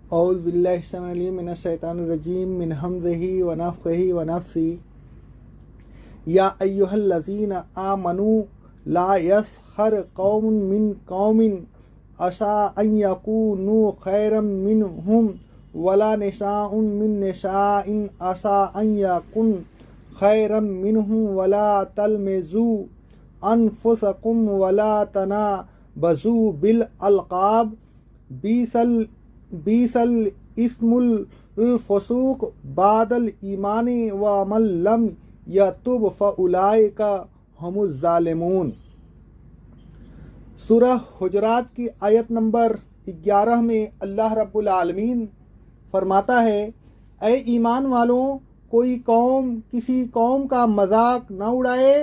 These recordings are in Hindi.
औज़ु बिल्लाहि अस्समीउल अलीम मिनश शैतानिर रजीम मिन हम्ज़िही व नफ़्ख़िही व नफ़्सी। या अय्युहल्लज़ीना आमनू ला यस्ख़र कौमुन मिन कौमिन असा अन यकूनू खैरम मिनहुम वला निसाउन मिन निसाइन असा अन यकुन खैरम मिनहुम वला तलमिज़ू अनफुसकुम वला तनाबज़ू बिल अलक़ाब बीसल इस्मुल फसूक बादल ईमानी व मन लम यतुब फ़उलाइका हुमुज़ ज़ालिमून। सूरह हुजरात की आयत नंबर 11 में अल्लाह रब्बुल आलमीन फरमाता है, ऐ ईमान वालों, कोई कौम किसी कौम का मजाक न उड़ाए।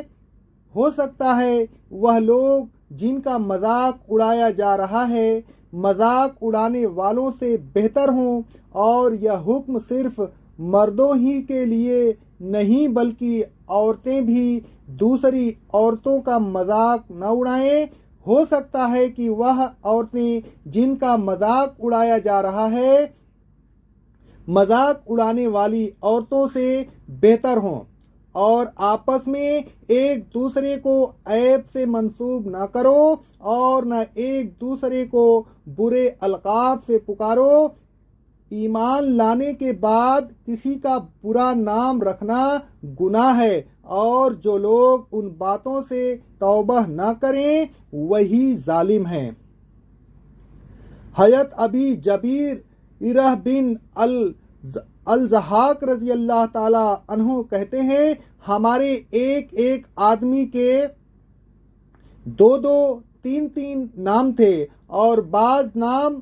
हो सकता है वह लोग जिनका मजाक उड़ाया जा रहा है मजाक उड़ाने वालों से बेहतर हों, और यह हुक्म सिर्फ मर्दों ही के लिए नहीं बल्कि औरतें भी दूसरी औरतों का मजाक न उड़ाएं। हो सकता है कि वह औरतें जिनका मजाक उड़ाया जा रहा है मजाक उड़ाने वाली औरतों से बेहतर हों, और आपस में एक दूसरे को ऐब से मंसूब न करो और न एक दूसरे को बुरे अलकाब से पुकारो। ईमान लाने के बाद किसी का बुरा नाम रखना गुनाह है, और जो लोग उन बातों से तौबह न करें वही जालिम हैं। हज़रत अबी जबीर इरह बिन अल-ज़हाक रज़ी अल्लाह ताला अन्हु कहते हैं, हमारे एक एक आदमी के दो दो तीन तीन नाम थे, और बाज नाम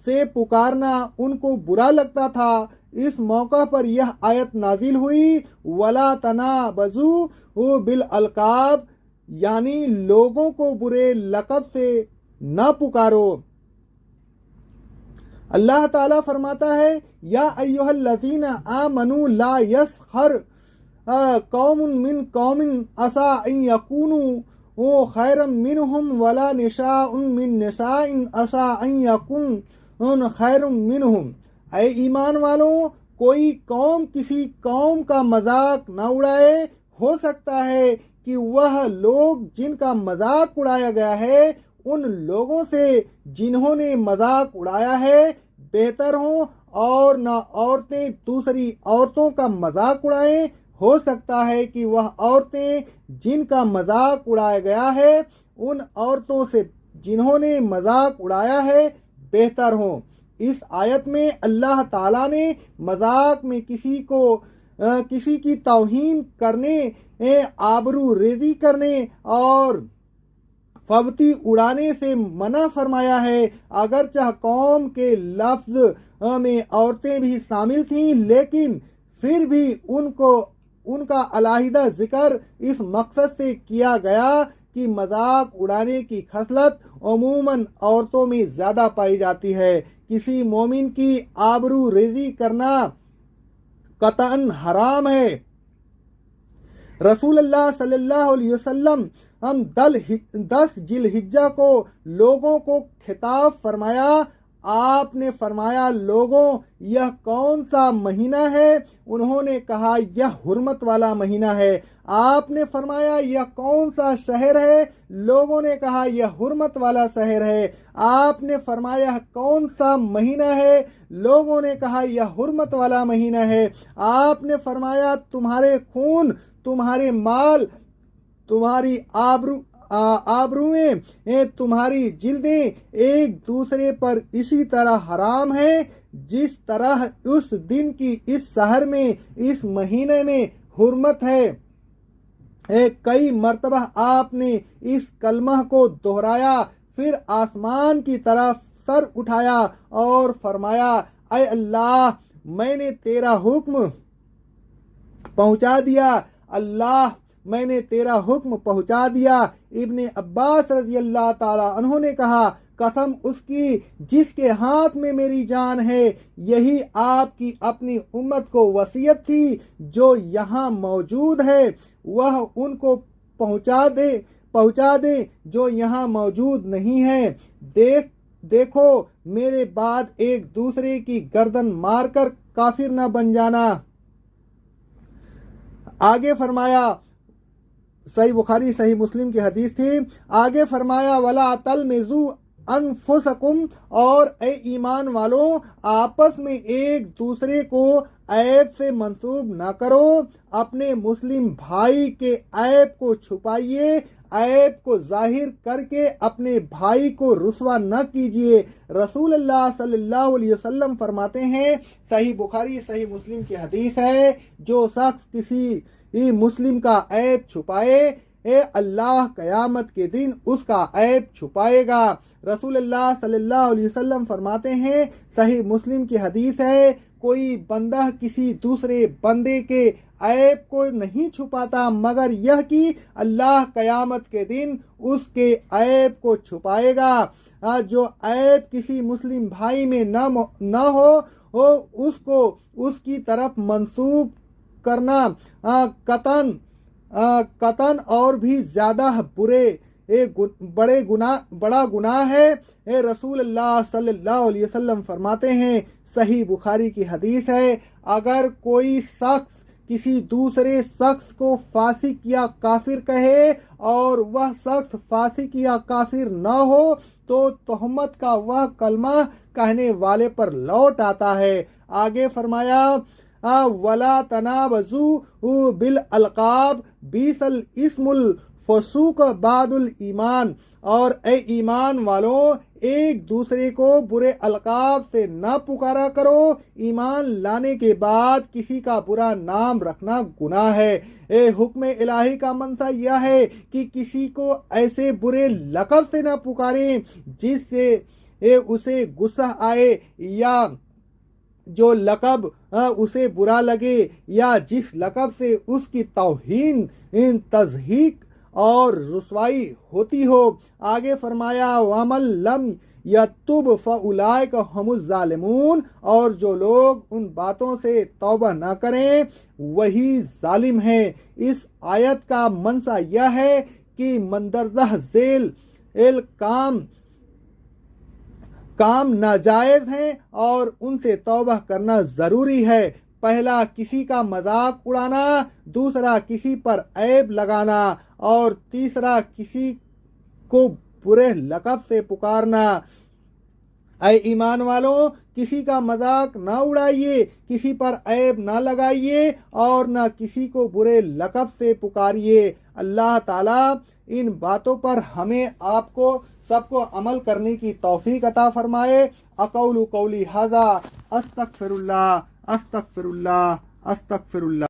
से पुकारना उनको बुरा लगता था। इस मौका पर यह आयत नाजिल हुई, वला तनाबज़ू बिल अलकाब, यानी लोगों को बुरे लक़ब से न पुकारो। अल्लाह ताला फरमाता है, या अय्युहल्लज़ीना आमनू ला यस्ख़र कौमुन मिन कौमिन असा अन यकूनू खैरम मिनहुम वला निसाउन मिन निसाइन असा अन यकुन खैरम मिनहुम। ऐ ईमान वालों, कोई कौम किसी कौम का मजाक न उड़ाए। हो सकता है कि वह लोग जिनका मजाक उड़ाया गया है उन लोगों से जिन्होंने मजाक उड़ाया है बेहतर हों, और न औरतें दूसरी औरतों का मजाक उड़ाएं। हो सकता है कि वह औरतें जिनका मजाक उड़ाया गया है उन औरतों से जिन्होंने मजाक उड़ाया है बेहतर हों। इस आयत में अल्लाह ताला ने मजाक में किसी की तौहीन करने, आबरू रेजी करने और फबती उड़ाने से मना फरमाया है। अगरचे कौम के लफ्ज में औरतें भी शामिल थीं, लेकिन फिर भी उनका अलहदा जिक्र इस मकसद से किया गया कि मजाक उड़ाने की खसलत अमूमन औरतों में ज़्यादा पाई जाती है। किसी मोमिन की आबरू रेजी करना कतअन हराम है। रसूलुल्लाह सल्लल्लाहु अलैहि वसल्लम हम 10 जिलहिज्जा को लोगों को खिताब फरमाया। आपने फरमाया, लोगों यह कौन सा महीना है? उन्होंने कहा, यह हुर्मत वाला महीना है। आपने फरमाया, यह कौन सा शहर है? लोगों ने कहा, यह हुर्मत वाला शहर है। आपने फरमाया, कौन सा महीना है? लोगों ने कहा, यह हुर्मत वाला महीना है। आपने फरमाया, तुम्हारे खून, तुम्हारे माल, तुम्हारी आबरूएं, तुम्हारी जिल्दें एक दूसरे पर इसी तरह हराम है जिस तरह उस दिन की इस शहर में, इस महीने में हुर्मत है। कई मर्तबा आपने इस कलमा को दोहराया, फिर आसमान की तरफ सर उठाया और फरमाया, ऐ अल्लाह, मैंने तेरा हुक्म पहुंचा दिया। अल्लाह, मैंने तेरा हुक्म पहुंचा दिया। इब्ने अब्बास रज़ी अल्लाह ताला अन्हु ने कहा, कसम उसकी जिसके हाथ में मेरी जान है, यही आपकी अपनी उम्मत को वसीयत थी जो यहाँ मौजूद है, वह उनको पहुंचा दे जो यहाँ मौजूद नहीं है। देखो मेरे बाद एक दूसरे की गर्दन मारकर काफिर न बन जाना। आगे फरमाया, सही बुखारी सही मुस्लिम की हदीस थी, आगे फरमाया वला तलमिजू अनफुसकुम, और ए ईमान वालों आपस में एक दूसरे को ऐब से मंसूब न करो, अपने मुस्लिम भाई के ऐब को छुपाइए, ऐब को जाहिर करके अपने भाई को रुसवा न कीजिए। रसूल अल्लाह सल्लल्लाहु अलैहि वसल्लम फरमाते हैं, सही बुखारी सही मुस्लिम की हदीस है, जो शख्स किसी मुस्लिम का ऐब छुपाए अल्लाह कयामत के दिन उसका ऐब छुपाएगा। रसूल अल्लाह सल्लल्लाहु अलैहि वसल्लम फरमाते हैं, सही मुस्लिम की हदीस है, कोई बंदा किसी दूसरे बंदे के ऐब को नहीं छुपाता मगर यह कि अल्लाह कयामत के दिन उसके ऐब को छुपाएगा। जो ऐब किसी मुस्लिम भाई में न हो उसको उसकी तरफ मंसूब करना कतन और भी ज्यादा बड़ा गुनाह है। रसूल अल्लाह सल्लल्लाहु अलैहि वसल्लम फरमाते हैं, सही बुखारी की हदीस है, अगर कोई शख्स किसी दूसरे शख्स को फासिक या काफिर कहे और वह शख्स फासिक या काफिर न हो तो तोहमत का वह कलमा कहने वाले पर लौट आता है। आगे फरमाया वला तनाबजू बिल अलकाब बीसल इस्मुल फसूक बादुल ईमान, और ए ईमान वालों एक दूसरे को बुरे अलकाब से न पुकारा करो, ईमान लाने के बाद किसी का बुरा नाम रखना गुनाह है। हुक्म इलाही का मंशा यह है कि किसी को ऐसे बुरे लक़ब से न पुकारें जिससे उसे गुस्सा आए, या जो लक़ब उसे बुरा लगे, या जिस लक़ब से उसकी तौहीन तज़हीक और रुसवाई होती हो। आगे फरमाया वमल लम यतुब फउलाइक हुमुज़ ज़ालिमून, और जो लोग उन बातों से तौबा न करें वही जालिम हैं। इस आयत का मंशा यह है कि मंदरजा झेल काम नाजायज हैं और उनसे तौबा करना जरूरी है। पहला किसी का मजाक उड़ाना, दूसरा किसी पर ऐब लगाना, और तीसरा किसी को बुरे लक़ब से पुकारना। ऐ ईमान वालों किसी का मजाक ना उड़ाइए, किसी पर ऐब ना लगाइए और ना किसी को बुरे लक़ब से पुकारिए। अल्लाह ताला इन बातों पर हमें आपको सबको अमल करने की तौफीक अता फरमाए। अक़ौलु क़ौली हाज़ा अस्तग़फ़िरुल्लाह अस्तग़फ़िरुल्लाह अस्तग़फ़िरुल्लाह।